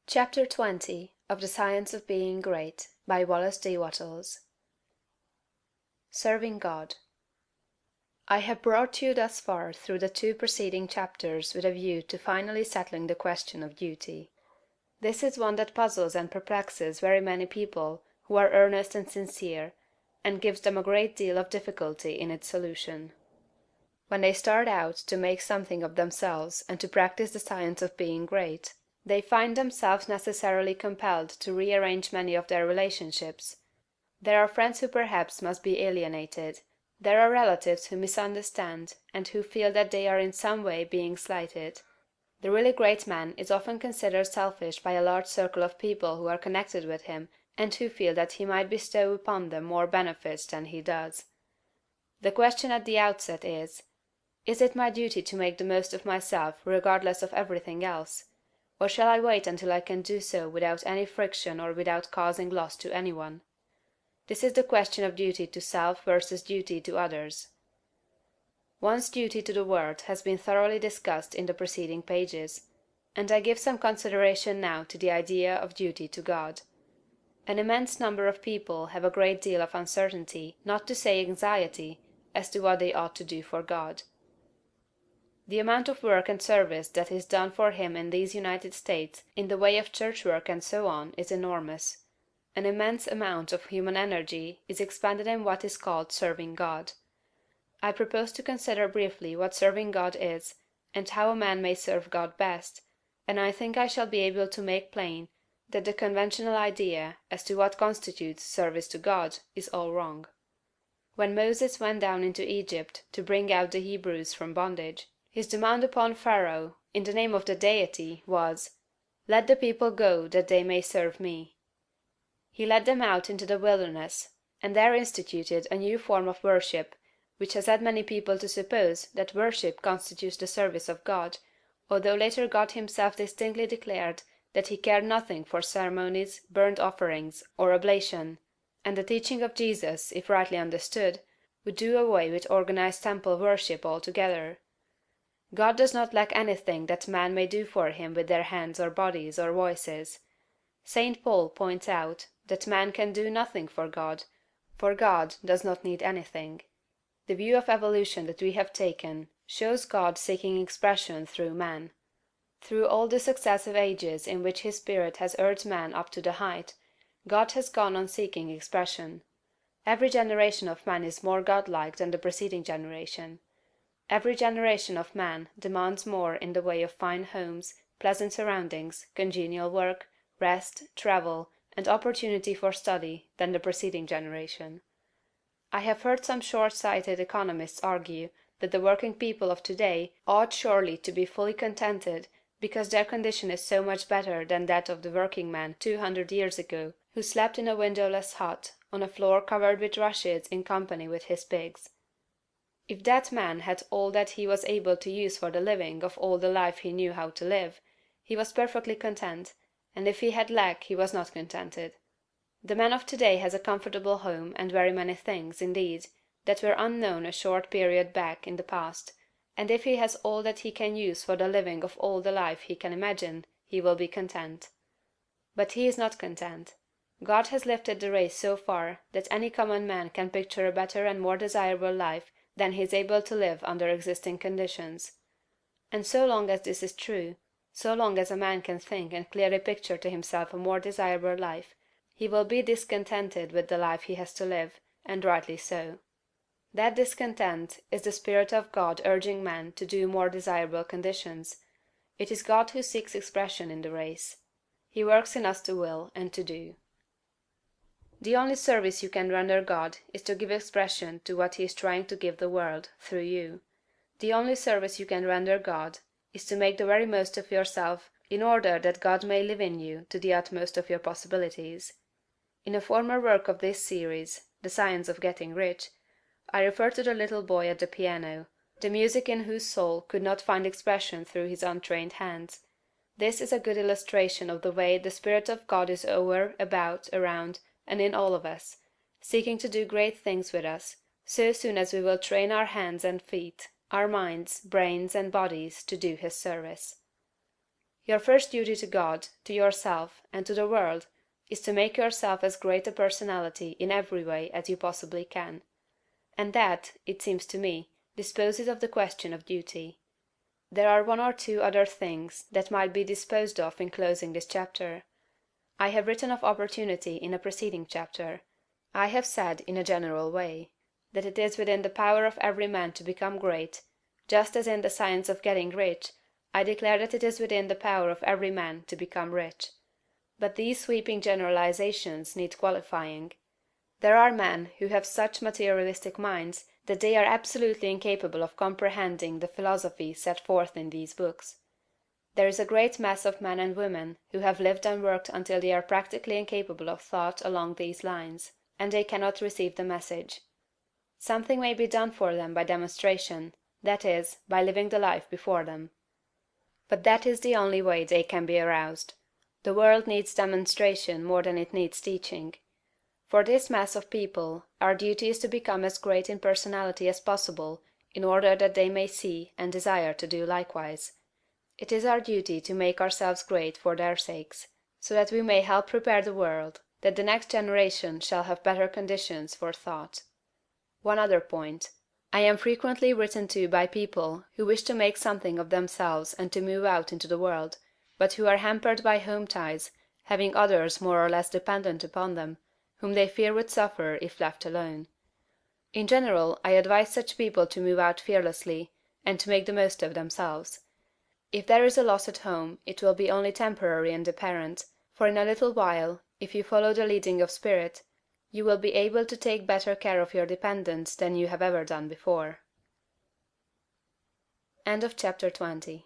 Chapter 20 of the Science of Being Great by Wallace D. Wattles. Serving God. I have brought you thus far through the two preceding chapters with a view to finally settling the question of duty. This is one that puzzles and perplexes very many people who are earnest and sincere, and gives them a great deal of difficulty in its solution. When they start out to make something of themselves and to practice the science of being great, they find themselves necessarily compelled to rearrange many of their relationships. There are friends who perhaps must be alienated. There are relatives who misunderstand and who feel that they are in some way being slighted. The really great man is often considered selfish by a large circle of people who are connected with him and who feel that he might bestow upon them more benefits than he does. The question at the outset is it my duty to make the most of myself regardless of everything else? Or shall I wait until I can do so without any friction or without causing loss to any one? This is the question of duty to self versus duty to others. One's duty to the world has been thoroughly discussed in the preceding pages, and I give some consideration now to the idea of duty to God. An immense number of people have a great deal of uncertainty, not to say anxiety, as to what they ought to do for God. The amount of work and service that is done for him in these United States in the way of church work and so on is enormous. An immense amount of human energy is expended in what is called serving God. I propose to consider briefly what serving God is, and how a man may serve God best, and I think I shall be able to make plain that the conventional idea as to what constitutes service to God is all wrong. When Moses went down into Egypt to bring out the Hebrews from bondage, his demand upon Pharaoh, in the name of the Deity, was, "Let the people go that they may serve me." He led them out into the wilderness, and there instituted a new form of worship, which has led many people to suppose that worship constitutes the service of God, although later God himself distinctly declared that he cared nothing for ceremonies, burnt offerings, or oblation, and the teaching of Jesus, if rightly understood, would do away with organized temple worship altogether. God does not lack anything that man may do for him with their hands or bodies or voices. St. Paul points out that man can do nothing for God does not need anything. The view of evolution that we have taken shows God seeking expression through man. Through all the successive ages in which his Spirit has urged man up to the height, God has gone on seeking expression. Every generation of man is more godlike than the preceding generation. Every generation of man demands more in the way of fine homes, pleasant surroundings, congenial work, rest, travel, and opportunity for study than the preceding generation. I have heard some short-sighted economists argue that the working people of today ought surely to be fully contented because their condition is so much better than that of the working man 200 years ago, who slept in a windowless hut on a floor covered with rushes in company with his pigs. If that man had all that he was able to use for the living of all the life he knew how to live, he was perfectly content, and if he had lack he was not contented. The man of today has a comfortable home and very many things, indeed, that were unknown a short period back in the past, and if he has all that he can use for the living of all the life he can imagine, he will be content. But he is not content. God has lifted the race so far that any common man can picture a better and more desirable life than he is able to live under existing conditions. And so long as this is true, so long as a man can think and clearly picture to himself a more desirable life, he will be discontented with the life he has to live, and rightly so. That discontent is the Spirit of God urging man to do more desirable conditions. It is God who seeks expression in the race. He works in us to will and to do. The only service you can render God is to give expression to what he is trying to give the world, through you. The only service you can render God is to make the very most of yourself in order that God may live in you to the utmost of your possibilities. In a former work of this series, The Science of Getting Rich, I refer to the little boy at the piano, the music in whose soul could not find expression through his untrained hands. This is a good illustration of the way the Spirit of God is over, about, around, and in all of us, seeking to do great things with us, so soon as we will train our hands and feet, our minds, brains, and bodies to do his service. Your first duty to God, to yourself, and to the world is to make yourself as great a personality in every way as you possibly can. And that, it seems to me, disposes of the question of duty. There are one or two other things that might be disposed of in closing this chapter. I have written of opportunity in a preceding chapter. I have said, in a general way, that it is within the power of every man to become great, just as in the science of getting rich, I declare that it is within the power of every man to become rich. But these sweeping generalizations need qualifying. There are men who have such materialistic minds that they are absolutely incapable of comprehending the philosophy set forth in these books. There is a great mass of men and women who have lived and worked until they are practically incapable of thought along these lines, and they cannot receive the message. Something may be done for them by demonstration, that is, by living the life before them. But that is the only way they can be aroused. The world needs demonstration more than it needs teaching. For this mass of people, our duty is to become as great in personality as possible, in order that they may see and desire to do likewise. It is our duty to make ourselves great for their sakes, so that we may help prepare the world, that the next generation shall have better conditions for thought. One other point. I am frequently written to by people who wish to make something of themselves and to move out into the world, but who are hampered by home ties, having others more or less dependent upon them, whom they fear would suffer if left alone. In general, I advise such people to move out fearlessly, and to make the most of themselves. If there is a loss at home, it will be only temporary and apparent, for in a little while, if you follow the leading of spirit, you will be able to take better care of your dependents than you have ever done before. Chapter 21.